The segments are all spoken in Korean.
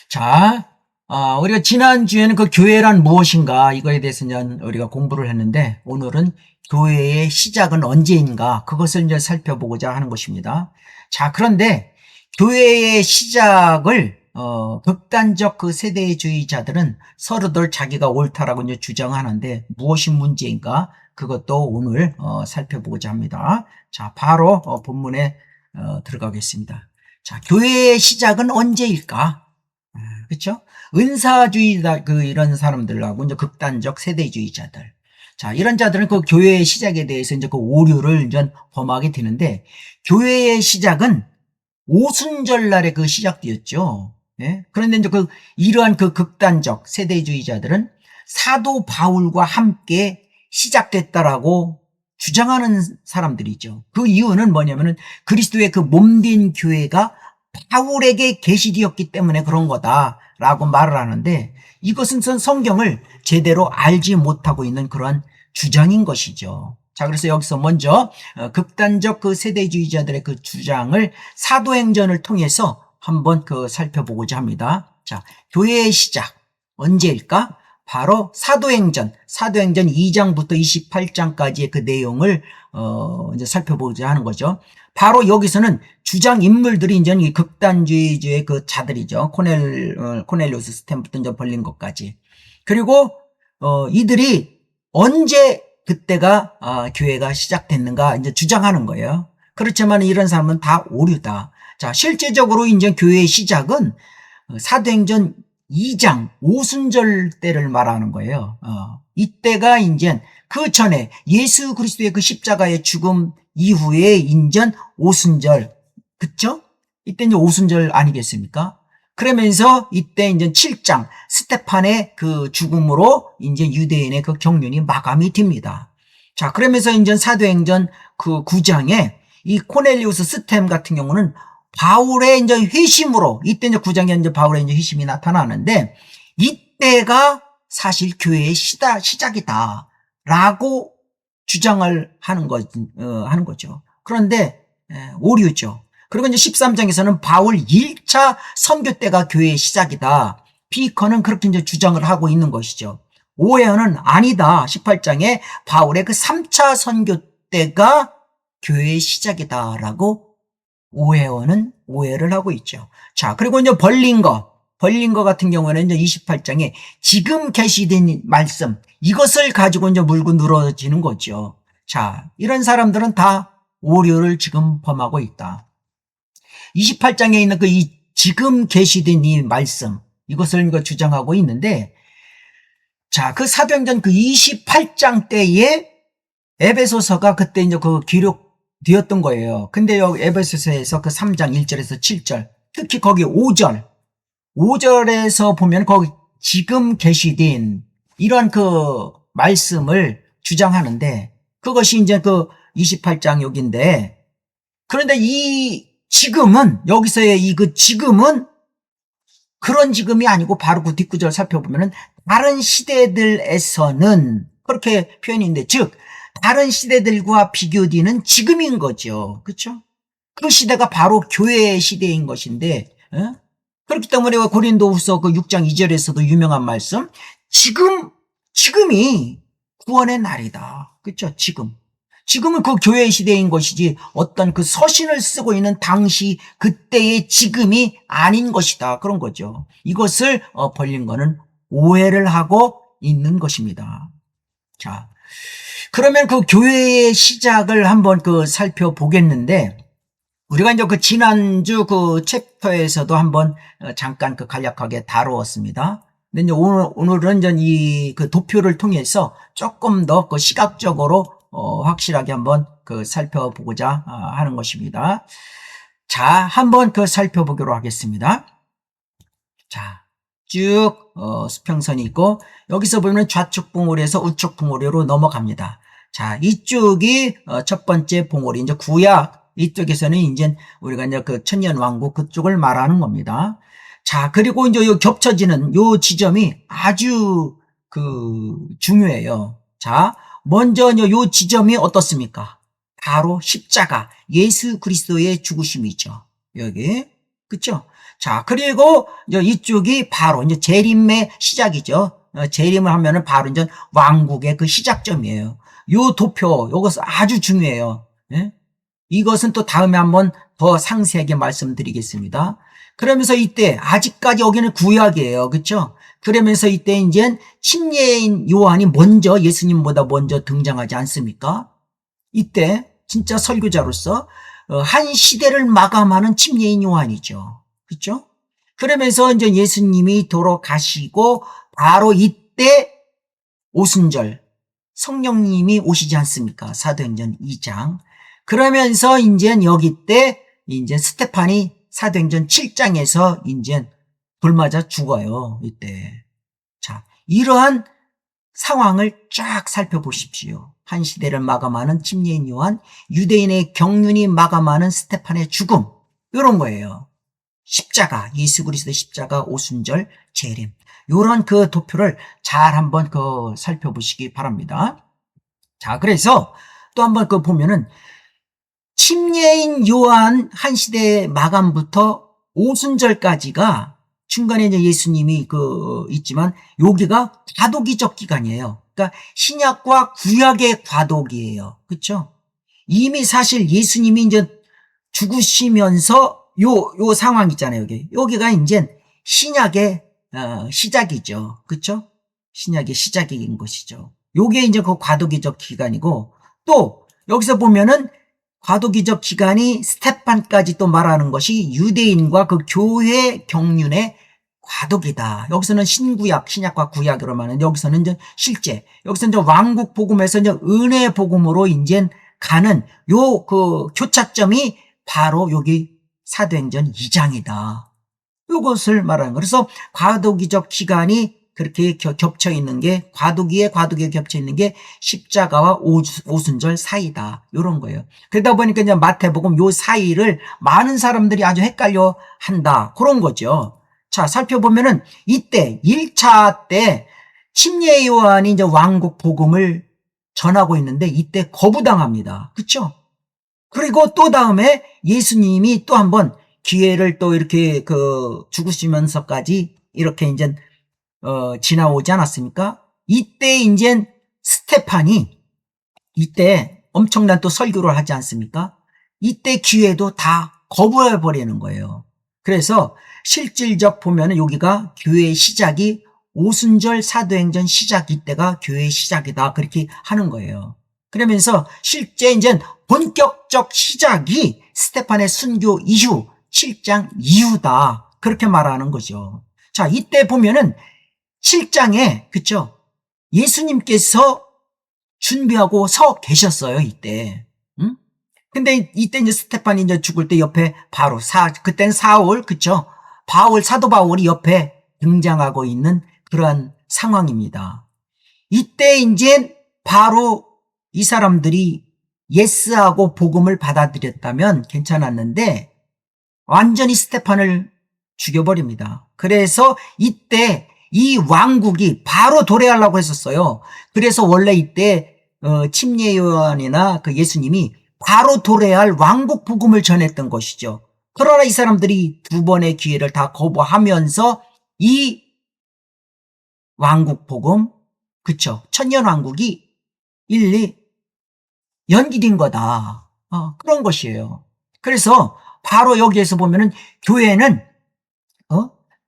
자, 우리가 지난주에는 그 교회란 무엇인가 이거에 대해서 이제 우리가 공부를 했는데 오늘은 교회의 시작은 언제인가 그것을 이제 살펴보고자 하는 것입니다. 자, 그런데 교회의 시작을 극단적 그 세대주의자들은 서로들 자기가 옳다라고 이제 주장하는데 무엇이 문제인가 그것도 오늘 살펴보고자 합니다. 자, 바로 본문에 들어가겠습니다. 자, 교회의 시작은 언제일까? 그렇죠? 은사주의다 이런 사람들하고 이제 극단적 세대주의자들. 자, 이런 자들은 그 교회의 시작에 대해서 이제 그 오류를 이제 범하게 되는데 교회의 시작은 오순절날에 그 시작되었죠. 예? 그런데 이제 이러한 그 극단적 세대주의자들은 사도 바울과 함께 시작됐다라고 주장하는 사람들이죠. 그 이유는 뭐냐면은 그리스도의 그 몸된 교회가 바울에게 계시되었기 때문에 그런 거다라고 말을 하는데 이것은 성경을 제대로 알지 못하고 있는 그런 주장인 것이죠. 자, 그래서 여기서 먼저 극단적 그 세대주의자들의 그 주장을 사도행전을 통해서 한번 살펴보고자 합니다. 자, 교회의 시작 언제일까? 바로 사도행전 2장부터 28장까지의 그 내용을 이제 살펴보고자 하는 거죠. 바로 여기서는 주장 인물들이 이제 이 극단주의의 그 자들이죠. 코넬리우스 스탠부터 이제 벌린 것까지. 그리고 이들이 언제 그때가 교회가 시작됐는가 이제 주장하는 거예요. 그렇지만 이런 사람은 다 오류다. 자, 실제적으로 이제 교회의 시작은 사도행전 2장 오순절 때를 말하는 거예요. 이때가 이제 그 전에 예수 그리스도의 그 십자가의 죽음 이후에 인전 오순절, 그쵸? 이때 이제 오순절 아니겠습니까? 그러면서 이때 이제 7장 스테판의 그 죽음으로 이제 유대인의 그 경륜이 마감이 됩니다. 자, 그러면서 이제 사도행전 그 9장에 이 코넬리우스 스템 같은 경우는 바울의 이제 회심으로 이때 이제 9장에 이제 바울의 이제 회심이 나타나는데 이때가 사실 교회의 시작이다라고 주장을 하는 거죠. 그런데 오류죠. 그리고 이제 13장에서는 바울 1차 선교 때가 교회의 시작이다. 피커는 그렇게 이제 주장을 하고 있는 것이죠. 오해어는 아니다. 18장에 바울의 그 3차 선교 때가 교회의 시작이다라고 오해어는 오해를 하고 있죠. 자, 그리고 이제 벌린 거 같은 경우는 이제 28장에 지금 계시된 말씀, 이것을 가지고 이제 물고 늘어지는 거죠. 자, 이런 사람들은 다 오류를 지금 범하고 있다. 28장에 있는 이 지금 계시된 이 말씀, 이것을 주장하고 있는데, 자, 그 사도행전 28장 때에 에베소서가 그때 이제 기록되었던 거예요. 근데 여기 에베소서에서 그 3장 1절에서 7절, 특히 거기 5절에서 보면 거기 지금 계시된 이런 그 말씀을 주장하는데 그것이 이제 그 28장 여기인데 그런데 이 지금은 여기서의 이 그 지금은 그런 지금이 아니고 바로 그 뒷구절 살펴보면은 다른 시대들에서는 그렇게 표현인데 즉 다른 시대들과 비교되는 지금인 거죠. 그렇죠? 그 시대가 바로 교회의 시대인 것인데 그렇기 때문에 고린도후서 그 6장 2절에서도 유명한 말씀 지금이 구원의 날이다. 그렇죠? 지금은 그 교회의 시대인 것이지 어떤 그 서신을 쓰고 있는 당시 그때의 지금이 아닌 것이다. 그런 거죠. 이것을 벌린 거는 오해를 하고 있는 것입니다. 자, 그러면 그 교회의 시작을 한번 살펴보겠는데 우리가 이제 지난주 챕터에서도 한번 잠깐 간략하게 다루었습니다. 근데 이제 오늘은 이제 이 도표를 통해서 조금 더 시각적으로 확실하게 한번 살펴보고자 하는 것입니다. 자, 한번 살펴보기로 하겠습니다. 자, 쭉 수평선이 있고 여기서 보면 좌측 봉우리에서 우측 봉우리로 넘어갑니다. 자, 이쪽이 첫 번째 봉우리, 이제 구약 이쪽에서는 이제 우리가 이제 천년 왕국 그쪽을 말하는 겁니다. 자, 그리고 이제 요 겹쳐지는 요 지점이 아주 중요해요. 자, 먼저 요 지점이 어떻습니까? 바로 십자가, 예수 그리스도의 죽으심이죠. 여기. 그쵸? 자, 그리고 이제 이쪽이 바로 이제 재림의 시작이죠. 재림을 하면은 바로 이제 왕국의 그 시작점이에요. 요 도표, 요것은 아주 중요해요. 예? 이것은 또 다음에 한번 더 상세하게 말씀드리겠습니다. 그러면서 이때 아직까지 여기는 구약이에요. 그렇죠? 그러면서 이때 이제 침례인 요한이 먼저 예수님보다 먼저 등장하지 않습니까? 이때 진짜 설교자로서 한 시대를 마감하는 침례인 요한이죠. 그렇죠? 그러면서 이제 예수님이 돌아가시고 바로 이때 오순절 성령님이 오시지 않습니까? 사도행전 2장. 그러면서 이제 여기 때 이제 스테판이 사도행전 7장에서 이제 돌 맞아 죽어요. 이때. 자, 이러한 상황을 쫙 살펴보십시오. 한 시대를 마감하는 침례인 요한, 유대인의 경륜이 마감하는 스테판의 죽음. 이런 거예요. 십자가, 예수 그리스도의 십자가, 오순절, 재림. 요런 그 도표를 잘 한번 살펴보시기 바랍니다. 자, 그래서 또 한번 보면은 침례인 요한 한 시대 마감부터 오순절까지가 중간에 이제 예수님이 있지만 여기가 과도기적 기간이에요. 그러니까 신약과 구약의 과도기예요. 그렇죠? 이미 사실 예수님이 이제 죽으시면서 요 상황 있잖아요. 여기가 이제 신약의 시작이죠. 그렇죠? 신약의 시작인 것이죠. 요게 이제 그 과도기적 기간이고, 또 여기서 보면은 과도기적 기간이 스테판까지 또 말하는 것이 유대인과 그 교회 경륜의 과도기다. 여기서는 신구약, 신약과 구약으로 말하는, 여기서는 이제 실제, 여기서 이제 왕국 복음에서 이제 은혜 복음으로 이제 가는 요 교차점이 바로 여기 사도행전 2장이다. 이것을 말하는 거예요. 그래서 과도기적 기간이 그렇게 겹쳐 있는 게, 과도기에 겹쳐 있는 게 십자가와 오순절 사이다. 이런 거예요. 그러다 보니까 이제 마태복음 요 사이를 많은 사람들이 아주 헷갈려 한다. 그런 거죠. 자, 살펴보면은 이때 1차 때 침례 요한이 이제 왕국 복음을 전하고 있는데 이때 거부당합니다. 그렇죠? 그리고 또 다음에 예수님이 또 한번 기회를 또 이렇게 죽으시면서까지 이렇게 이제 지나오지 않았습니까? 이때 이제 스테판이 이때 엄청난 또 설교를 하지 않습니까? 이때 기회도 다 거부해 버리는 거예요. 그래서 실질적 보면은 여기가 교회의 시작이 오순절 사도행전 시작, 이때가 교회의 시작이다. 그렇게 하는 거예요. 그러면서 실제 이제 본격적 시작이 스테판의 순교 이후 7장 이후다. 그렇게 말하는 거죠. 자, 이때 보면은 7장에 그쵸? 예수님께서 준비하고 서 계셨어요. 이때. 응? 근데 이때 이제 스테판이 이제 죽을 때 옆에 바로 그땐 사울, 그쵸? 사도 바울이 옆에 등장하고 있는 그러한 상황입니다. 이때 이제 바로 이 사람들이 예스하고 복음을 받아들였다면 괜찮았는데 완전히 스테판을 죽여버립니다. 그래서 이때 이 왕국이 바로 도래하려고 했었어요. 그래서 원래 이때 침례 요한이나 예수님이 바로 도래할 왕국 복음을 전했던 것이죠. 그러나 이 사람들이 두 번의 기회를 다 거부하면서 이 왕국 복음, 그쵸? 천년 왕국이 일리 연기된 거다. 그런 것이에요. 그래서 바로 여기에서 보면은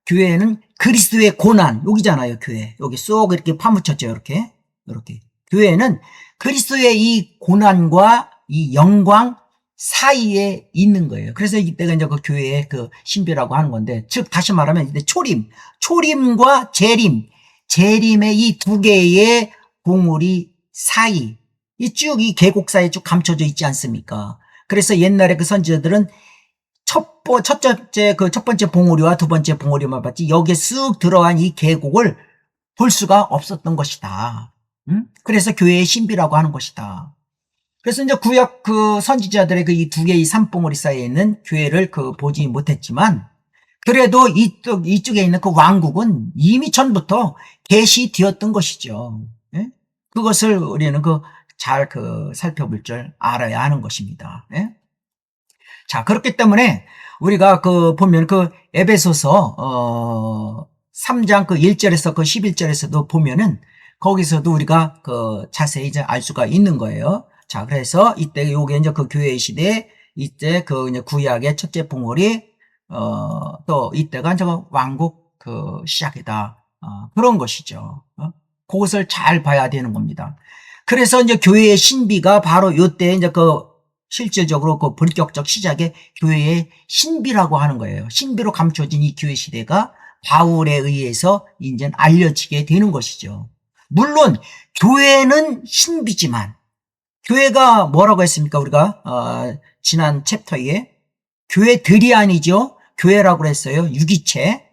교회는 그리스도의 고난, 여기잖아요, 교회. 여기 쏙 이렇게 파묻혔죠, 이렇게. 교회는 그리스도의 이 고난과 이 영광 사이에 있는 거예요. 그래서 이때가 이제 그 교회의 신비라고 하는 건데, 즉, 다시 말하면 이제 초림과 재림의 이 두 개의 봉우리 사이, 이 계곡 사이에 쭉 감춰져 있지 않습니까? 그래서 옛날에 선지자들은 첫 번째 봉우리와 두 번째 봉우리만 봤지 여기에 쑥 들어간 이 계곡을 볼 수가 없었던 것이다. 그래서 교회의 신비라고 하는 것이다. 그래서 이제 구약 선지자들의 이 두 개의 산봉우리 사이에 있는 교회를 보지 못했지만 그래도 이쪽에 있는 왕국은 이미 전부터 계시되었던 것이죠. 예? 그것을 우리는 잘 살펴볼 줄 알아야 하는 것입니다. 예? 자, 그렇기 때문에 우리가 보면 에베소서 3장 1절에서 11절에서도 보면은 거기서도 우리가 자세히 이제 알 수가 있는 거예요. 자, 그래서 이때 요게 이제 교회 시대 이때 이제 구약의 첫째 봉우리 또 이때가 이제 왕국 시작이다. 그런 것이죠. 그것을 잘 봐야 되는 겁니다. 그래서 이제 교회의 신비가 바로 요때 이제 실질적으로 본격적 시작의 교회의 신비라고 하는 거예요. 신비로 감춰진 이 교회 시대가 바울에 의해서 이제 알려지게 되는 것이죠. 물론 교회는 신비지만 교회가 뭐라고 했습니까? 우리가 지난 챕터에 교회들이 아니죠. 교회라고 그랬어요. 유기체.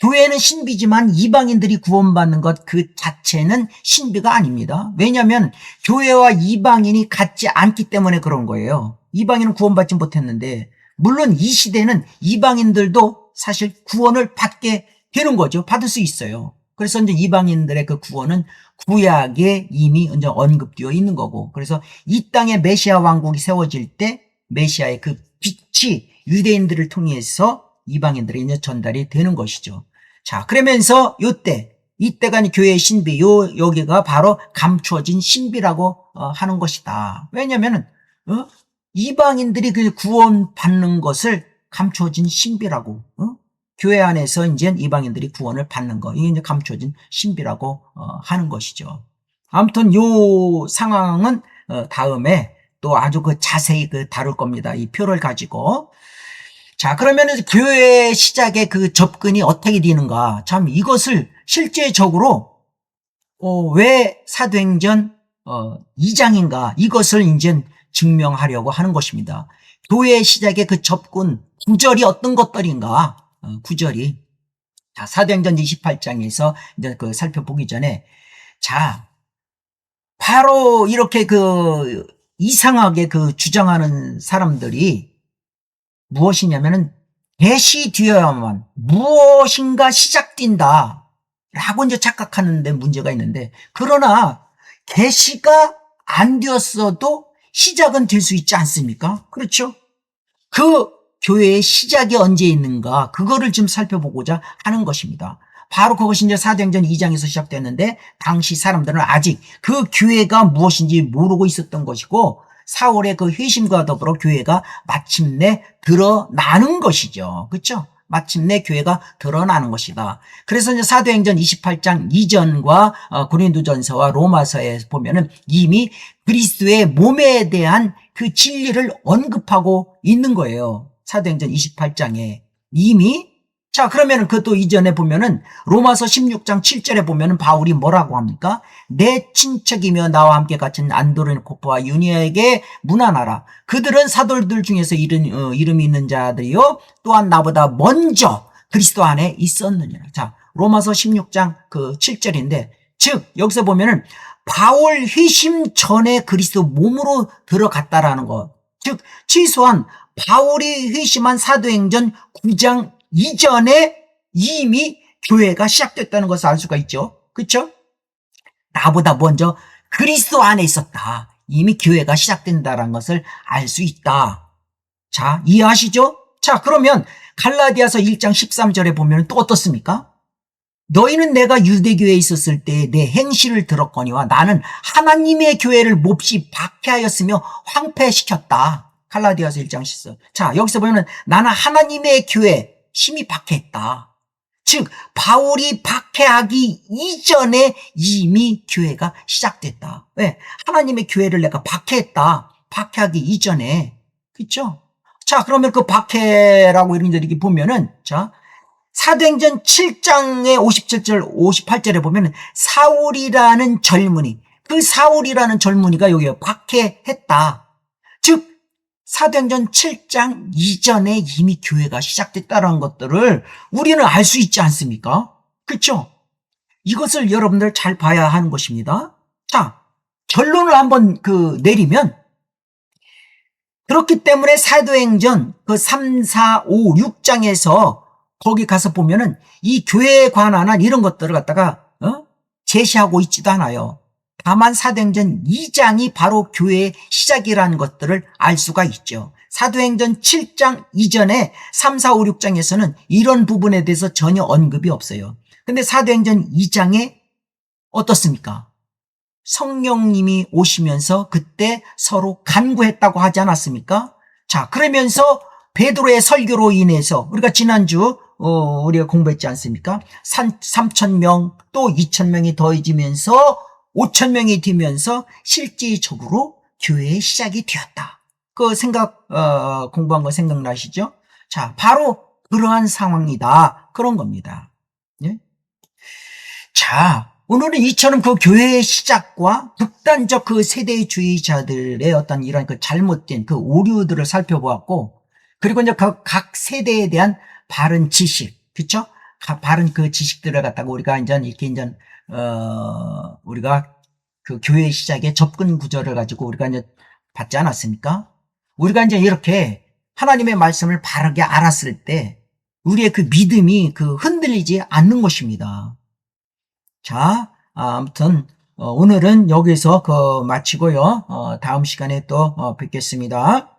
교회는 신비지만 이방인들이 구원받는 것 그 자체는 신비가 아닙니다. 왜냐하면 교회와 이방인이 같지 않기 때문에 그런 거예요. 이방인은 구원받지 못했는데 물론 이 시대는 이방인들도 사실 구원을 받게 되는 거죠. 받을 수 있어요. 그래서 이제 이방인들의 구원은 구약에 이미 이제 언급되어 있는 거고, 그래서 이 땅에 메시아 왕국이 세워질 때 메시아의 빛이 유대인들을 통해서 이방인들에 이제 전달이 되는 것이죠. 자, 그러면서 이때가 교회의 신비, 여기가 바로 감추어진 신비라고 하는 것이다. 왜냐면은 이방인들이 구원 받는 것을 감추어진 신비라고, 교회 안에서 이제 이방인들이 구원을 받는 거, 이게 이제 감춰진 신비라고 하는 것이죠. 아무튼 요 상황은 다음에 또 아주 자세히 다룰 겁니다. 이 표를 가지고. 자, 그러면은 교회 시작의 접근이 어떻게 되는가? 참 이것을 실제적으로 왜 사도행전 2장인가? 이것을 이제 증명하려고 하는 것입니다. 교회 시작의 접근 구절이 어떤 것들인가? 구절이. 자, 사도행전 28장에서 이제 살펴보기 전에, 자, 바로 이렇게 이상하게 주장하는 사람들이 무엇이냐면은 계시되어야만 무엇인가 시작된다 라고 이제 착각하는데 문제가 있는데, 그러나 계시가 안 되었어도 시작은 될 수 있지 않습니까? 그렇죠? 교회의 시작이 언제 있는가, 그거를 좀 살펴보고자 하는 것입니다. 바로 그것이 이제 사도행전 2장에서 시작됐는데, 당시 사람들은 아직 교회가 무엇인지 모르고 있었던 것이고, 사울의 회심과 더불어 교회가 마침내 드러나는 것이죠. 그렇죠? 마침내 교회가 드러나는 것이다. 그래서 이제 사도행전 28장 이전과 고린도전서와 로마서에 보면은 이미 그리스도의 몸에 대한 진리를 언급하고 있는 거예요. 사도행전 28장에 이미. 자, 그러면은 또 이전에 보면은 로마서 16장 7절에 보면은 바울이 뭐라고 합니까? 내 친척이며 나와 함께 갇힌 안드로니코와 유니아에게 문안하라. 그들은 사도들 중에서 이름이 있는 자들이요 또한 나보다 먼저 그리스도 안에 있었느니라. 자, 로마서 16장 7절인데, 즉 여기서 보면은 바울 회심 전에 그리스도 몸으로 들어갔다라는 것. 즉 최소한 바울이 회심한 사도행전 9장 이전에 이미 교회가 시작됐다는 것을 알 수가 있죠. 그렇죠? 나보다 먼저 그리스도 안에 있었다. 이미 교회가 시작된다는 것을 알 수 있다. 자, 이해하시죠? 자, 그러면 갈라디아서 1장 13절에 보면 또 어떻습니까? 너희는 내가 유대교회에 있었을 때 내 행실을 들었거니와 나는 하나님의 교회를 몹시 박해하였으며 황폐시켰다. 갈라디아서 1장 14절. 자, 여기서 보면 나는 하나님의 교회 심히 박해했다. 즉 바울이 박해하기 이전에 이미 교회가 시작됐다. 왜? 하나님의 교회를 내가 박해했다. 박해하기 이전에. 그렇죠? 자, 그러면 박해라고 이렇게 보면은, 자, 사도행전 7장의 57절 58절에 보면은 사울이라는 젊은이, 사울이라는 젊은이가 여기 박해했다. 즉 사도행전 7장 이전에 이미 교회가 시작됐다는 것들을 우리는 알 수 있지 않습니까? 그렇죠? 이것을 여러분들 잘 봐야 하는 것입니다. 자, 결론을 한번 내리면, 그렇기 때문에 사도행전 3, 4, 5, 6장에서 거기 가서 보면은 이 교회에 관한 이런 것들을 갖다가 제시하고 있지도 않아요. 다만 사도행전 2장이 바로 교회의 시작이라는 것들을 알 수가 있죠. 사도행전 7장 이전에 3, 4, 5, 6장에서는 이런 부분에 대해서 전혀 언급이 없어요. 근데 사도행전 2장에 어떻습니까? 성령님이 오시면서 그때 서로 간구했다고 하지 않았습니까? 자, 그러면서 베드로의 설교로 인해서 우리가 지난주 우리가 공부했지 않습니까? 3,000명 또 2,000명이 더해지면서 5,000명이 되면서 실질적으로 교회의 시작이 되었다. 그 공부한 거 생각나시죠? 자, 바로 그러한 상황이다. 그런 겁니다. 예? 자, 오늘은 이처럼 그 교회의 시작과 극단적 그 세대주의자들의 어떤 이런 그 잘못된 그 오류들을 살펴보았고, 그리고 이제 각 세대에 대한 바른 지식, 그쵸? 바른 그 지식들을 갖다가 우리가 우리가 그 교회 시작의 접근 구조를 가지고 우리가 이제 봤지 않았습니까? 우리가 이제 이렇게 하나님의 말씀을 바르게 알았을 때 우리의 그 믿음이 흔들리지 않는 것입니다. 자, 아무튼 오늘은 여기서 마치고요. 다음 시간에 또 뵙겠습니다.